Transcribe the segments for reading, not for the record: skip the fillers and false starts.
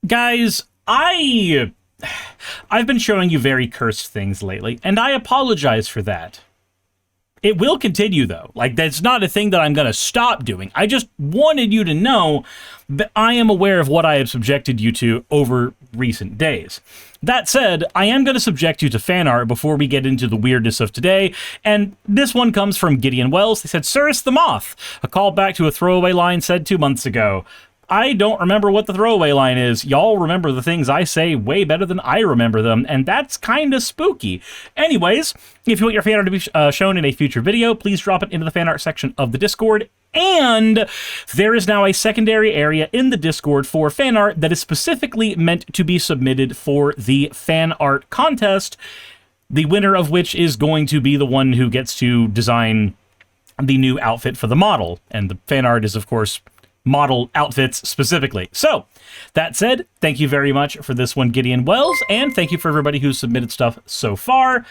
Guys, I've been showing you very cursed things lately, and I apologize for that. It will continue, though. Like, that's not a thing that I'm going to stop doing. I just wanted you to know that I am aware of what I have subjected you to over recent days. That said, I am going to subject you to fan art before we get into the weirdness of today, and this one comes from Gideon Wells. They said, Suris the Moth, a callback to a throwaway line said 2 months ago. I don't remember what the throwaway line is. Y'all remember the things I say way better than I remember them, and that's kind of spooky. Anyways, if you want your fan art to be shown in a future video, please drop it into the fan art section of the Discord. And there is now a secondary area in the Discord for fan art that is specifically meant to be submitted for the fan art contest, the winner of which is going to be the one who gets to design the new outfit for the model. And the fan art is, of course, model outfits specifically. So, that said, thank you very much for this one, Gideon Wells, and thank you for everybody who's submitted stuff so far.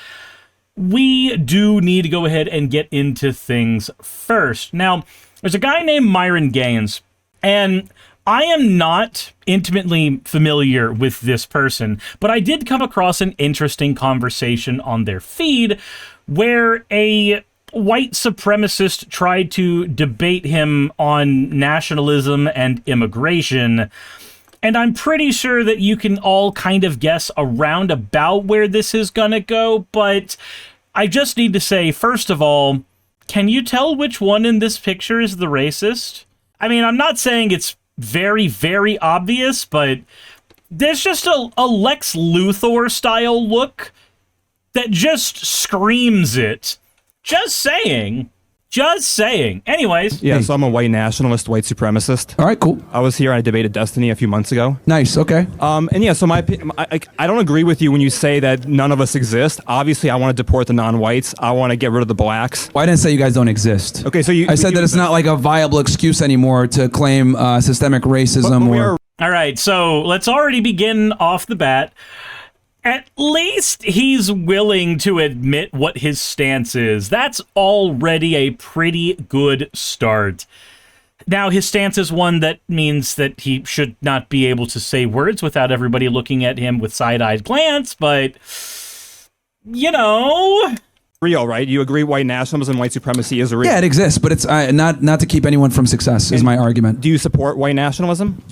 We do need to go ahead and get into things first. Now, there's a guy named Myron Gaines, and I am not intimately familiar with this person, but I did come across an interesting conversation on their feed where a white supremacist tried to debate him on nationalism and immigration. And I'm pretty sure that you can all kind of guess around about where this is gonna go, but I just need to say, first of all, can you tell which one in this picture is the racist? I mean, I'm not saying it's very, very obvious, but there's just a Lex Luthor style look that just screams it. Just saying. Just saying. Anyways. Yeah, so I'm a white nationalist, white supremacist. All right, cool. I was here and I debated Destiny a few months ago. Nice, okay. And yeah, so I don't agree with you when you say that none of us exist. Obviously, I want to deport the non-whites. I want to get rid of the blacks. Well, I didn't say you guys don't exist. Okay, so I said that it's not like a viable excuse anymore to claim systemic racism or... All right, so let's already begin off the bat. At least he's willing to admit what his stance is. That's already a pretty good start. Now, his stance is one that means that he should not be able to say words without everybody looking at him with side-eyed glance, but, you know... Real, right? You agree white nationalism and white supremacy is real? Yeah, it exists, but it's not to keep anyone from success, is my argument. Do you support white nationalism?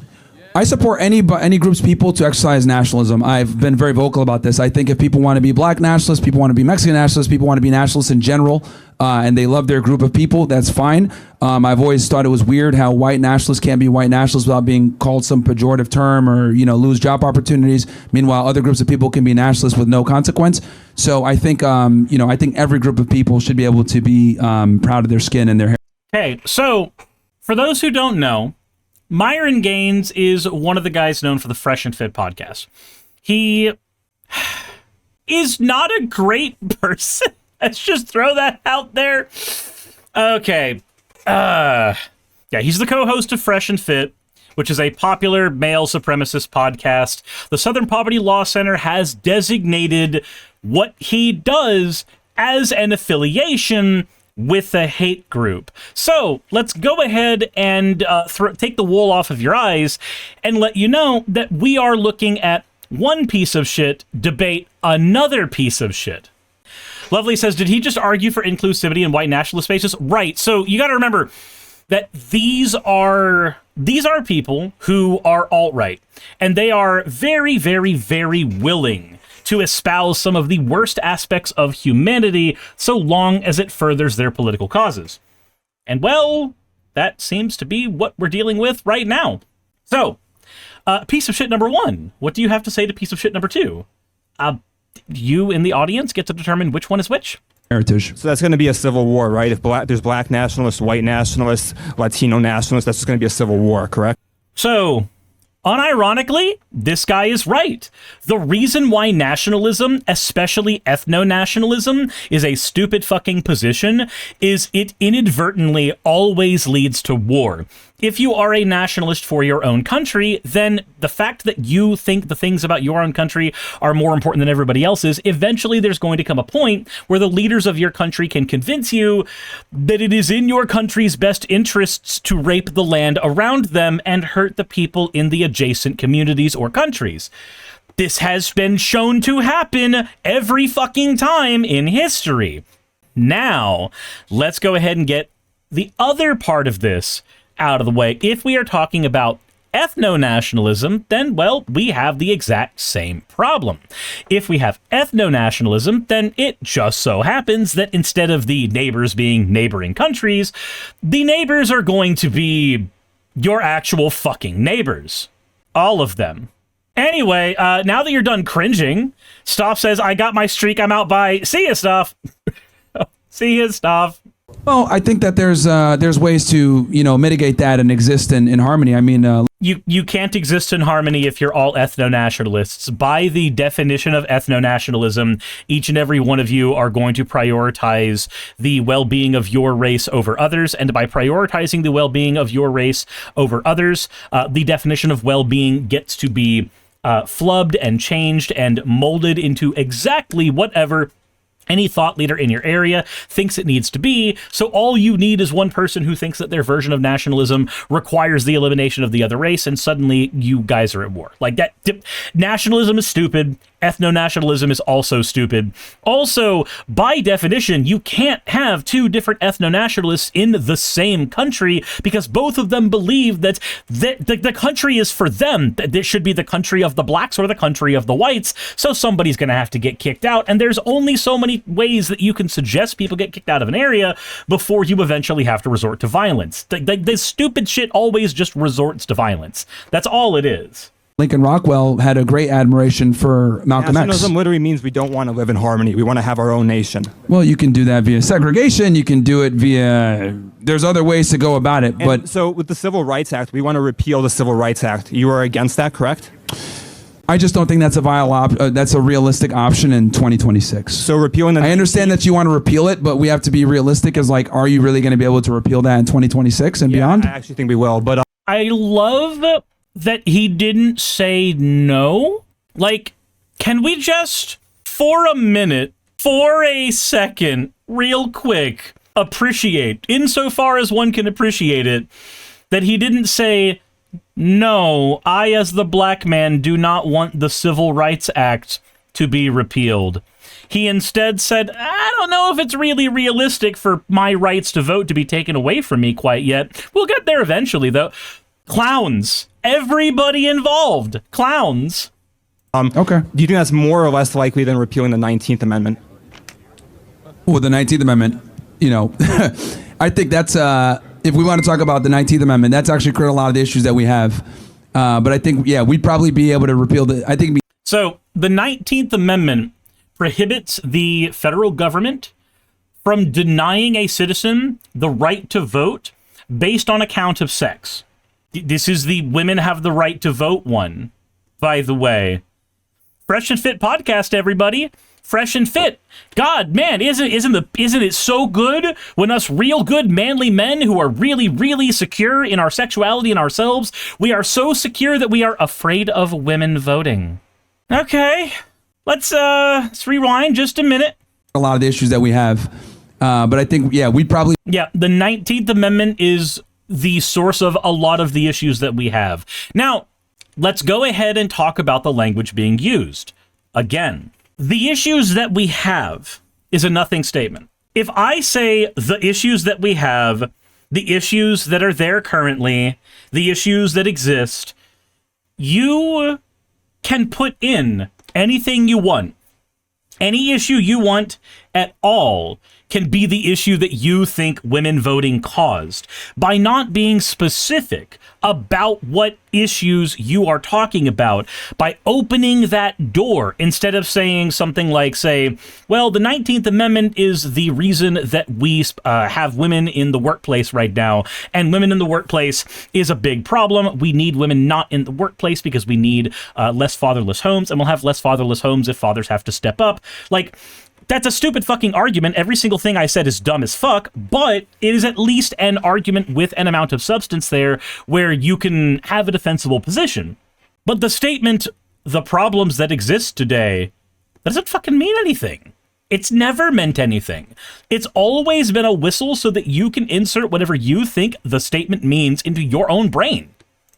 I support any group's people to exercise nationalism. I've been very vocal about this. I think if people want to be black nationalists, people want to be Mexican nationalists, people want to be nationalists in general, and they love their group of people, that's fine. I've always thought it was weird how white nationalists can't be white nationalists without being called some pejorative term or, you know, lose job opportunities. Meanwhile, other groups of people can be nationalists with no consequence. So I think, I think every group of people should be able to be proud of their skin and their hair. Okay, so for those who don't know, Myron Gaines is one of the guys known for the FreshandFit podcast. He is not a great person. Let's just throw that out there. Okay. Yeah, he's the co-host of FreshandFit, which is a popular male supremacist podcast. The Southern Poverty Law Center has designated what he does as an affiliation with a hate group. So let's go ahead and take the wool off of your eyes and let you know that we are looking at one piece of shit debate another piece of shit. Lovely says, did he just argue for inclusivity in white nationalist spaces? Right. So you got to remember that these are people who are alt-right, and they are very, very, very willing to espouse some of the worst aspects of humanity so long as it furthers their political causes. And well, that seems to be what we're dealing with right now. So, piece of shit number one, what do you have to say to piece of shit number two? You in the audience get to determine which one is which. Heritage. So that's going to be a civil war, right? If there's black nationalists, white nationalists, Latino nationalists, that's just going to be a civil war, correct? So, unironically, this guy is right. The reason why nationalism, especially ethno-nationalism, is a stupid fucking position is it inadvertently always leads to war. if you are a nationalist for your own country, then the fact that you think the things about your own country are more important than everybody else's, eventually there's going to come a point where the leaders of your country can convince you that it is in your country's best interests to rape the land around them and hurt the people in the adjacent communities or countries. This has been shown to happen every fucking time in history. Now, let's go ahead and get the other part of this out of the way. If we are talking about ethno-nationalism, then, well, we have the exact same problem. If we have ethno-nationalism, then it just so happens that instead of the neighbors being neighboring countries, the neighbors are going to be your actual fucking neighbors. All of them. Anyway, now that you're done cringing, Stoff says, I got my streak, I'm out, bye. See ya, Stoff. See ya, Stoff. Well, I think that there's ways to, mitigate that and exist in harmony. I mean, you can't exist in harmony if you're all ethno-nationalists. By the definition of ethno-nationalism, each and every one of you are going to prioritize the well-being of your race over others, and by prioritizing the well-being of your race over others, the definition of well-being gets to be flubbed and changed and molded into exactly whatever any thought leader in your area thinks it needs to be. So all you need is one person who thinks that their version of nationalism requires the elimination of the other race, and suddenly you guys are at war. Like that. Nationalism is stupid. Ethno-nationalism is also stupid. Also, by definition, you can't have two different ethno-nationalists in the same country because both of them believe that the country is for them. That it should be the country of the blacks or the country of the whites. So somebody's going to have to get kicked out. And there's only so many ways that you can suggest people get kicked out of an area before you eventually have to resort to violence. The stupid shit always just resorts to violence. That's all it is. Lincoln Rockwell had a great admiration for Malcolm X. Nationalism literally means we don't want to live in harmony. We want to have our own nation. Well, you can do that via segregation. You can do it via... There's other ways to go about it, but... So with the Civil Rights Act, we want to repeal the Civil Rights Act. You are against that, correct? I just don't think that's a viable that's a realistic option in 2026. So repealing the... I understand that you want to repeal it, but we have to be realistic as like, are you really going to be able to repeal that in 2026 and beyond? I actually think we will, but... I love that he didn't say no. Like, can we just, for a minute, for a second, real quick, appreciate, insofar as one can appreciate it, that he didn't say, no, I as the black man do not want the Civil Rights Act to be repealed. He instead said, I don't know if it's really realistic for my rights to vote to be taken away from me quite yet. We'll get there eventually, though. Clowns. Everybody involved. Clowns. Okay. Do you think that's more or less likely than repealing the 19th Amendment? Well, the 19th Amendment, I think that's, if we want to talk about the 19th Amendment, that's actually created a lot of the issues that we have. But I think, we'd probably be able to repeal the, So, the 19th Amendment prohibits the federal government from denying a citizen the right to vote based on account of sex. This is the women have the right to vote one, by the way. Fresh and Fit podcast, everybody. Fresh and Fit. God, man, isn't it so good when us real good manly men who are really, really secure in our sexuality and ourselves, we are so secure that we are afraid of women voting. Okay, let's rewind just a minute. A lot of the issues that we have, but I think we'd probably the 19th Amendment is the source of a lot of the issues that we have. Now, let's go ahead and talk about the language being used. Again, the issues that we have is a nothing statement. If I say the issues that we have, the issues that are there currently, the issues that exist, you can put in anything you want. Any issue you want at all can be the issue that you think women voting caused. By not being specific about what issues you are talking about, by opening that door, instead of saying something like, say, well, the 19th Amendment is the reason that we have women in the workplace right now, and women in the workplace is a big problem. We need women not in the workplace because we need less fatherless homes, and we'll have less fatherless homes if fathers have to step up. Like, That's a stupid fucking argument. Every single thing I said is dumb as fuck, but it is at least an argument with an amount of substance there where you can have a defensible position. But the statement, the problems that exist today, that doesn't fucking mean anything. It's never meant anything. It's always been a whistle so that you can insert whatever you think the statement means into your own brain.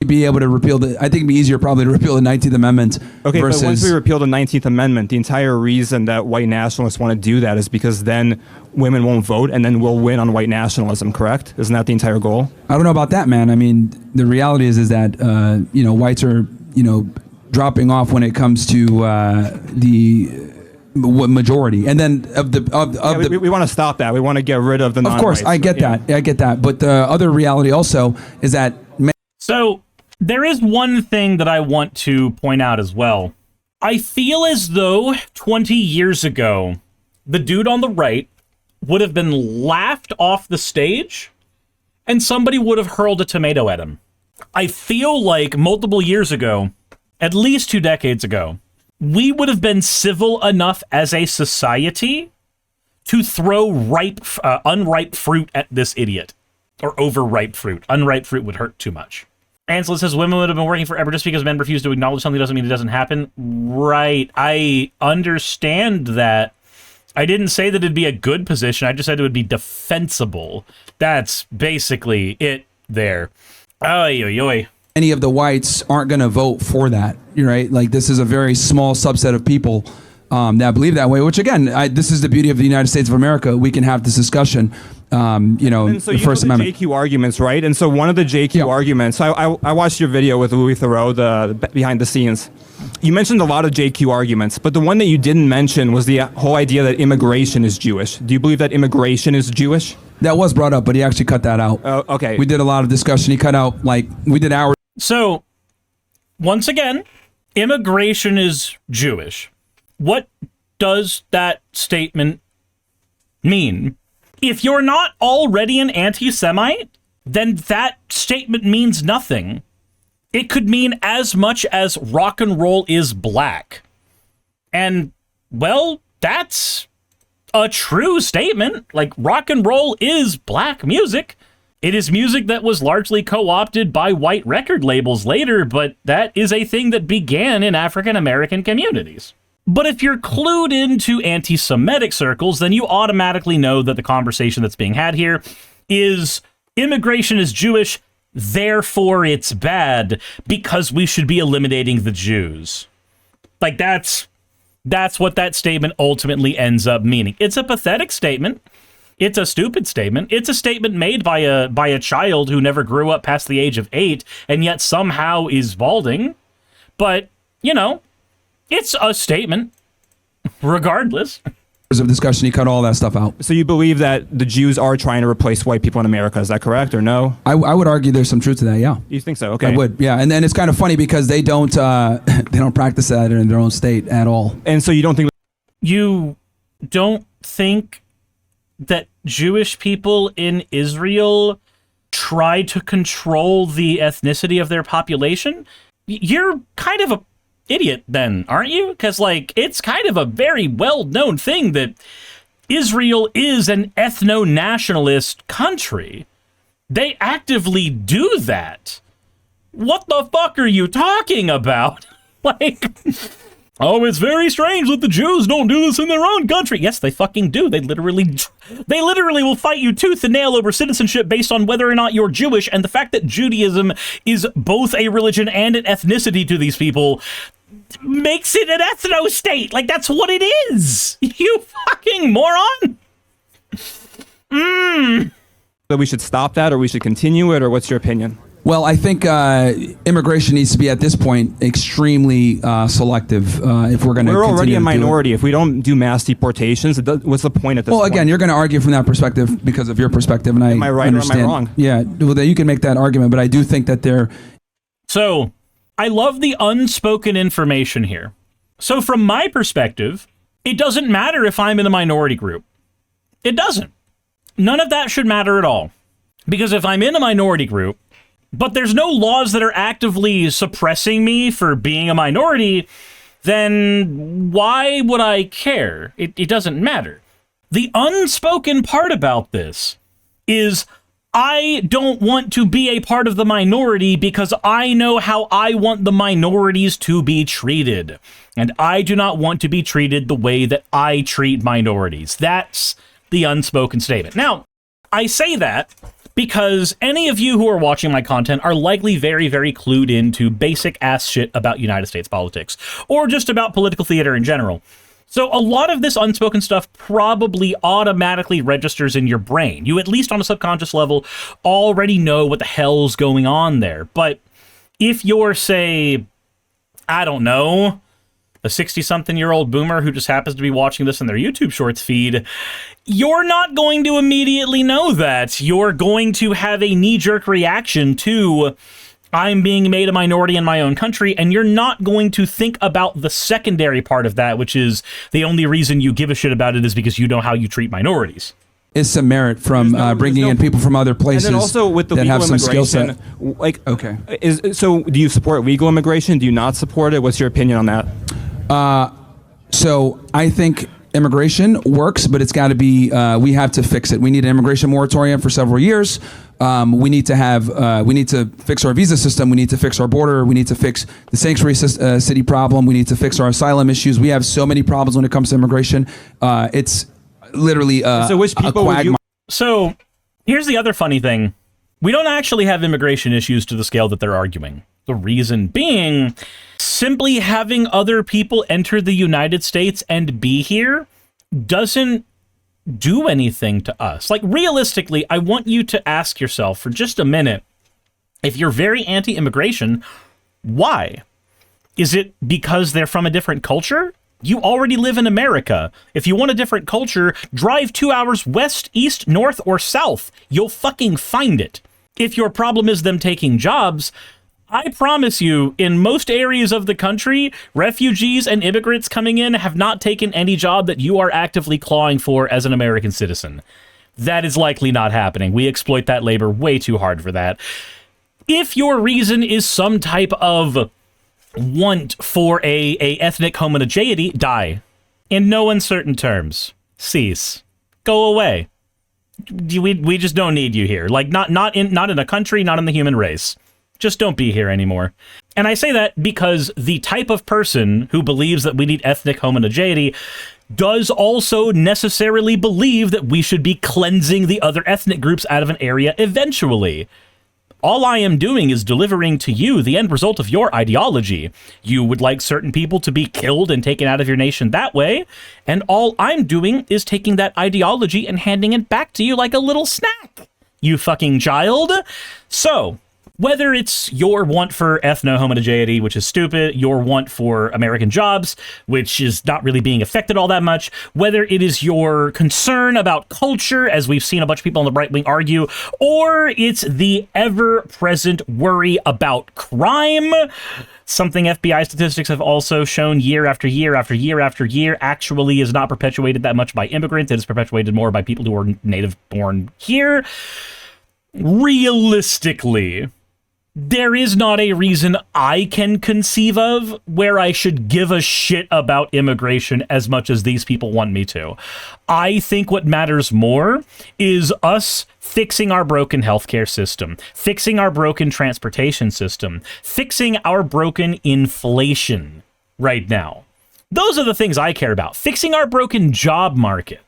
Be able to repeal the, I think it'd be easier probably to repeal the 19th Amendment. Okay, versus, but once we repeal the 19th Amendment, the entire reason that white nationalists want to do that is because then women won't vote and then we'll win on white nationalism, correct? Isn't that the entire goal? I don't know about that, man. I mean, the reality is that, whites are, dropping off when it comes to the majority, and then we want to stop that. We want to get rid of the non-whites. Of course, I get that. But the other reality also is that. So there is one thing that I want to point out as well. I feel as though 20 years ago, the dude on the right would have been laughed off the stage and somebody would have hurled a tomato at him. I feel like multiple years ago, at least 2 decades ago, we would have been civil enough as a society to throw unripe fruit at this idiot. Or overripe fruit. Unripe fruit would hurt too much. Ansel says women would have been working forever just because men refuse to acknowledge something doesn't mean it doesn't happen. Right. I understand that. I didn't say that it'd be a good position. I just said it would be defensible. That's basically it there. Oy, oy, oy. Any of the whites aren't going to vote for that, right? Like, this is a very small subset of people that believe that way, which, again, this is the beauty of the United States of America. We can have this discussion, and so the First Amendment. JQ arguments, right? And so one of the JQ arguments, I watched your video with Louis Theroux, the behind the scenes. You mentioned a lot of JQ arguments, but the one that you didn't mention was the whole idea that immigration is Jewish. Do you believe that immigration is Jewish? That was brought up, but he actually cut that out. Oh, okay. We did a lot of discussion. He cut out, we did hours. So, once again, immigration is Jewish. What does that statement mean? If you're not already an anti-Semite, then that statement means nothing. It could mean as much as rock and roll is black. And, well, that's a true statement. Like, rock and roll is black music. It is music that was largely co-opted by white record labels later, but that is a thing that began in African-American communities. But if you're clued into anti-Semitic circles, then you automatically know that the conversation that's being had here is immigration is Jewish, therefore it's bad, because we should be eliminating the Jews. Like, that's what that statement ultimately ends up meaning. It's a pathetic statement. It's a stupid statement. It's a statement made by a child who never grew up past the age of 8 and yet somehow is balding. But, it's a statement, regardless. Of discussion, he cut all that stuff out. So you believe that the Jews are trying to replace white people in America? Is that correct or no? I would argue there's some truth to that. Yeah. You think so? Okay. I would. Yeah, and then it's kind of funny because they don't practice that in their own state at all. And so you don't think that Jewish people in Israel try to control the ethnicity of their population? You're kind of a idiot then, aren't you? Because, it's kind of a very well-known thing that Israel is an ethno-nationalist country. They actively do that. What the fuck are you talking about? Oh, it's very strange that the Jews don't do this in their own country. Yes, they fucking do. They literally will fight you tooth and nail over citizenship based on whether or not you're Jewish, and the fact that Judaism is both a religion and an ethnicity to these people makes it an ethno-state. That's what it is. You fucking moron. So we should stop that, or we should continue it, or what's your opinion? Well, I think immigration needs to be, at this point, extremely selective if we're going to continue. We're already a minority. If we don't do mass deportations, what's the point at this point? Well, again, you're going to argue from that perspective because of your perspective, and am I right understand. Or am I wrong? Yeah, well, you can make that argument, but I do think that they're... So, I love the unspoken information here. So, from my perspective, it doesn't matter if I'm in a minority group. It doesn't. None of that should matter at all. Because if I'm in a minority group, but there's no laws that are actively suppressing me for being a minority, then why would I care? It doesn't matter. The unspoken part about this is I don't want to be a part of the minority because I know how I want the minorities to be treated. And I do not want to be treated the way that I treat minorities. That's the unspoken statement. Now, I say that because any of you who are watching my content are likely very, very clued into basic ass shit about United States politics, or just about political theater in general. So a lot of this unspoken stuff probably automatically registers in your brain. You, at least on a subconscious level, already know what the hell's going on there. But if you're, say, I don't know, a 60-something-year-old boomer who just happens to be watching this in their YouTube Shorts feed, you're not going to immediately know that. You're going to have a knee-jerk reaction to I'm being made a minority in my own country, and you're not going to think about the secondary part of that, which is the only reason you give a shit about it is because you know how you treat minorities. Is some merit from bringing in people from other places, and then also with the that legal have some skill set. Like, okay, so do you support legal immigration? Do you not support it? What's your opinion on that? So I think immigration works, but it's got to be, we have to fix it. We need an immigration moratorium for several years. We need to fix our visa system. We need to fix our border. We need to fix the sanctuary city problem. We need to fix our asylum issues. We have so many problems when it comes to immigration. It's literally so which people would you? So here's the other funny thing. We don't actually have immigration issues to the scale that they're arguing. The reason being, simply having other people enter the United States and be here doesn't do anything to us. Like, realistically, I want you to ask yourself for just a minute, if you're very anti-immigration, why? Is it because they're from a different culture? You already live in America. If you want a different culture, drive 2 hours west, east, north, or south. You'll fucking find it. If your problem is them taking jobs, I promise you, in most areas of the country, refugees and immigrants coming in have not taken any job that you are actively clawing for as an American citizen. That is likely not happening. We exploit that labor way too hard for that. If your reason is some type of want for a ethnic homogeneity, die. In no uncertain terms. Cease. Go away. We just don't need you here. Like, not in a country, not in the human race. Just don't be here anymore. And I say that because the type of person who believes that we need ethnic homogeneity does also necessarily believe that we should be cleansing the other ethnic groups out of an area eventually. All I am doing is delivering to you the end result of your ideology. You would like certain people to be killed and taken out of your nation that way, and all I'm doing is taking that ideology and handing it back to you like a little snack, you fucking child. So, whether it's your want for ethno-homogeneity, which is stupid, your want for American jobs, which is not really being affected all that much, whether it is your concern about culture, as we've seen a bunch of people on the right wing argue, or it's the ever-present worry about crime, something FBI statistics have also shown year after year after year after year actually is not perpetuated that much by immigrants. It is perpetuated more by people who are native-born here. Realistically, there is not a reason I can conceive of where I should give a shit about immigration as much as these people want me to. I think what matters more is us fixing our broken healthcare system, fixing our broken transportation system, fixing our broken inflation right now. Those are the things I care about. Fixing our broken job market.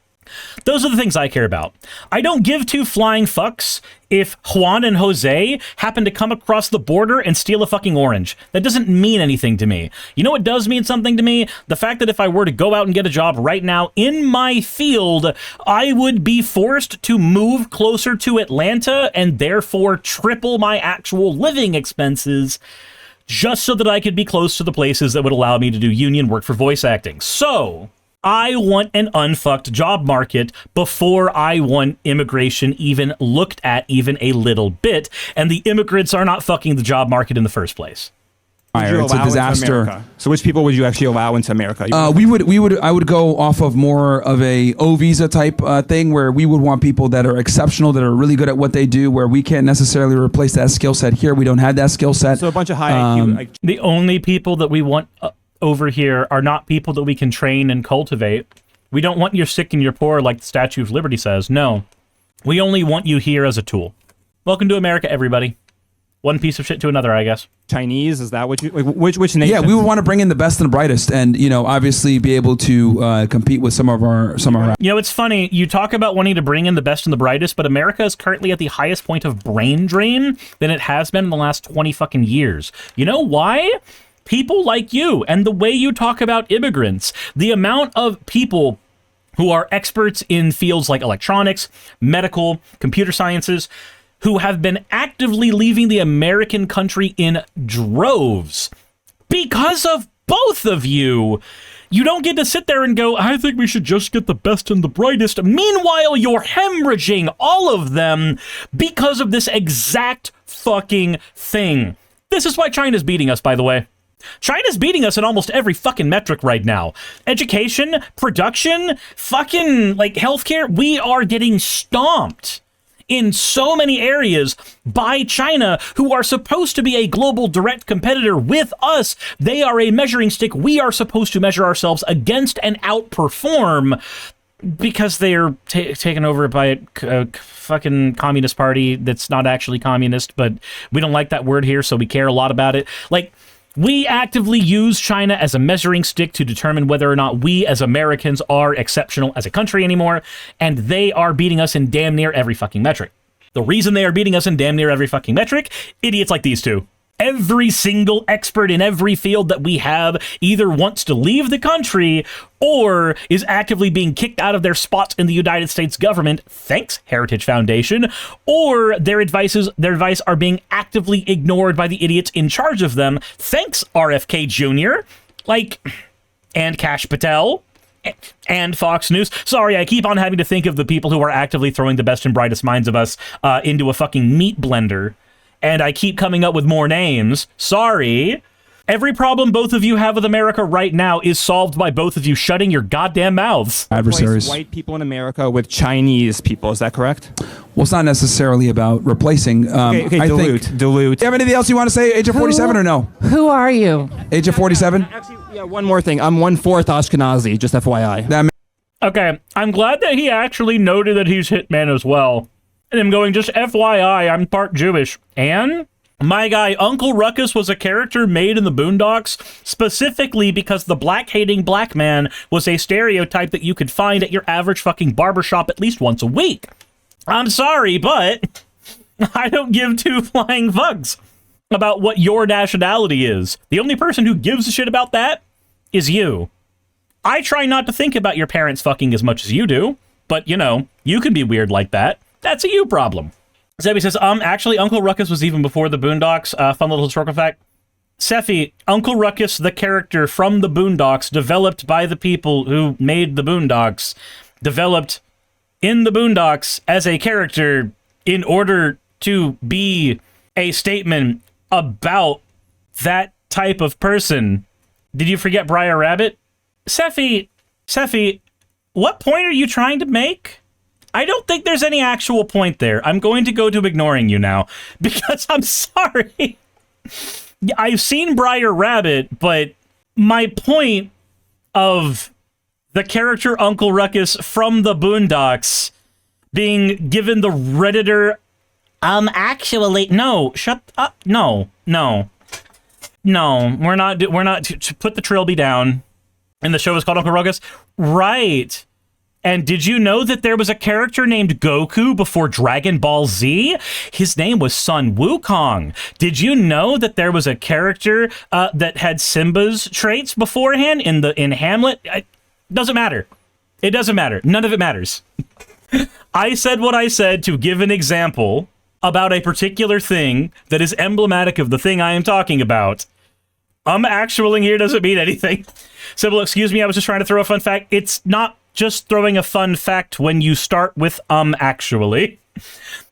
Those are the things I care about. I don't give two flying fucks if Juan and Jose happen to come across the border and steal a fucking orange. That doesn't mean anything to me. You know what does mean something to me? The fact that if I were to go out and get a job right now in my field, I would be forced to move closer to Atlanta and therefore triple my actual living expenses just so that I could be close to the places that would allow me to do union work for voice acting. So I want an unfucked job market before I want immigration even looked at even a little bit, and the immigrants are not fucking the job market in the first place. It's a disaster. So which people would you actually allow into America? I would go off of more of a O visa type thing where we would want people that are exceptional, that are really good at what they do, where we can't necessarily replace that skill set here. We don't have that skill set. So a bunch of high IQ. The only people that we want over here are not people that we can train and cultivate. We don't want your sick and your poor like the Statue of Liberty says. No. We only want you here as a tool. Welcome to America, everybody. One piece of shit to another, I guess. Chinese, is that what you, like, which nation? Yeah, we would want to bring in the best and the brightest, and obviously be able to compete with some of our. It's funny. You talk about wanting to bring in the best and the brightest, but America is currently at the highest point of brain drain than it has been in the last 20 fucking years. You know why? People like you and the way you talk about immigrants, the amount of people who are experts in fields like electronics, medical, computer sciences, who have been actively leaving the American country in droves because of both of you. You don't get to sit there and go, I think we should just get the best and the brightest. Meanwhile, you're hemorrhaging all of them because of this exact fucking thing. This is why China's beating us, by the way. China's beating us in almost every fucking metric right now. Education, production, fucking, like, healthcare. We are getting stomped in so many areas by China, who are supposed to be a global direct competitor with us. They are a measuring stick we are supposed to measure ourselves against and outperform, because they're taken over by a fucking communist party that's not actually communist, but we don't like that word here, so we care a lot about it. Like, we actively use China as a measuring stick to determine whether or not we as Americans are exceptional as a country anymore, and they are beating us in damn near every fucking metric. The reason they are beating us in damn near every fucking metric, idiots like these two. Every single expert in every field that we have either wants to leave the country or is actively being kicked out of their spots in the United States government, thanks Heritage Foundation, or their advice are being actively ignored by the idiots in charge of them, thanks RFK Jr., and Kash Patel, and Fox News. Sorry, I keep on having to think of the people who are actively throwing the best and brightest minds of us into a fucking meat blender. And I keep coming up with more names. Sorry. Every problem both of you have with America right now is solved by both of you shutting your goddamn mouths. Adversaries. White people in America with Chinese people, is that correct? Well, it's not necessarily about replacing. Okay, dilute. Do you have anything else you want to say, Agent 47, or no? Who are you? Agent 47? Actually, yeah, one more thing. I'm 1/4 Ashkenazi, just FYI. Okay, I'm glad that he actually noted that he's Hitman as well. And I'm going, just FYI, I'm part Jewish. And my guy, Uncle Ruckus, was a character made in the Boondocks specifically because the black-hating black man was a stereotype that you could find at your average fucking barbershop at least once a week. I'm sorry, but I don't give two flying fucks about what your nationality is. The only person who gives a shit about that is you. I try not to think about your parents fucking as much as you do, but, you can be weird like that. That's a you problem. Zebby says, actually, Uncle Ruckus was even before the Boondocks. Fun little historical fact. Seffi, Uncle Ruckus, the character from the Boondocks, developed by the people who made the Boondocks, developed in the Boondocks as a character in order to be a statement about that type of person. Did you forget Briar Rabbit? Seffi, what point are you trying to make? I don't think there's any actual point there. I'm going to go to ignoring you now, because I'm sorry. I've seen Briar Rabbit, but my point of the character Uncle Ruckus from the Boondocks being given the Redditor, actually, no, shut up, no, we're not, to put the trilby down, and the show is called Uncle Ruckus, right. And did you know that there was a character named Goku before Dragon Ball Z? His name was Sun Wukong. Did you know that there was a character that had Simba's traits beforehand in Hamlet? It doesn't matter. It doesn't matter. None of it matters. I said what I said to give an example about a particular thing that is emblematic of the thing I am talking about. Actually here doesn't mean anything. Sybil, excuse me, I was just trying to throw a fun fact. It's not just throwing a fun fact when you start with actually.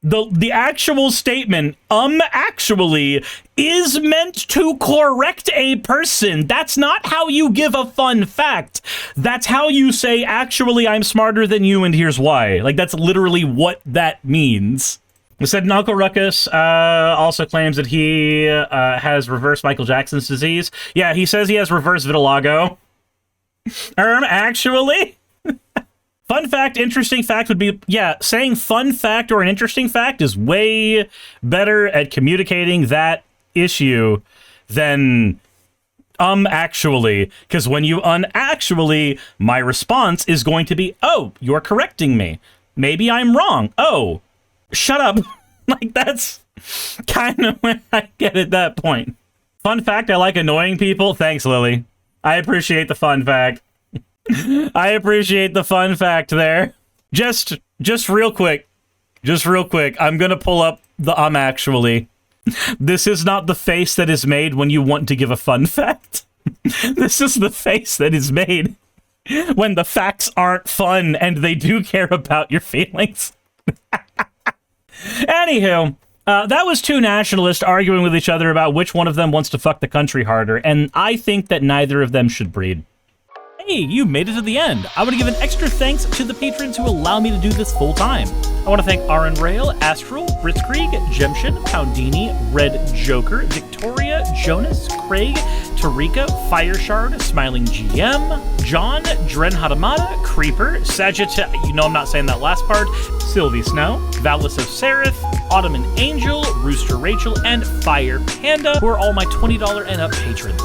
The actual statement, actually, is meant to correct a person. That's not how you give a fun fact. That's how you say, actually, I'm smarter than you, and here's why. Like, that's literally what that means. We said Uncle Ruckus also claims that he has reverse Michael Jackson's disease. Yeah, he says he has reverse vitiligo. Actually? Fun fact, interesting fact would be, yeah, saying fun fact or an interesting fact is way better at communicating that issue than actually. Because when you actually, my response is going to be, oh, you're correcting me. Maybe I'm wrong. Oh, shut up. Like, that's kind of when I get at that point. Fun fact, I like annoying people. Thanks, Lily. I appreciate the fun fact. I appreciate the fun fact there. Just real quick. Just real quick. I'm going to pull up the actually. This is not the face that is made when you want to give a fun fact. This is the face that is made when the facts aren't fun and they do care about your feelings. Anywho, that was two nationalists arguing with each other about which one of them wants to fuck the country harder, and I think that neither of them should breed. Hey, you made it to the end. I want to give an extra thanks to the patrons who allow me to do this full time. I want to thank Aaron Rail, Astral, Britzkrieg, Jemshin, Poundini, Red Joker, Victoria, Jonas, Craig, Tarika, Fireshard, Smiling GM, John, Dren Hadamada, Creeper, Sagittarius, you know I'm not saying that last part, Sylvie Snow, Valis of Seraph, Ottoman Angel, Rooster Rachel, and Fire Panda, who are all my $20 and up patrons.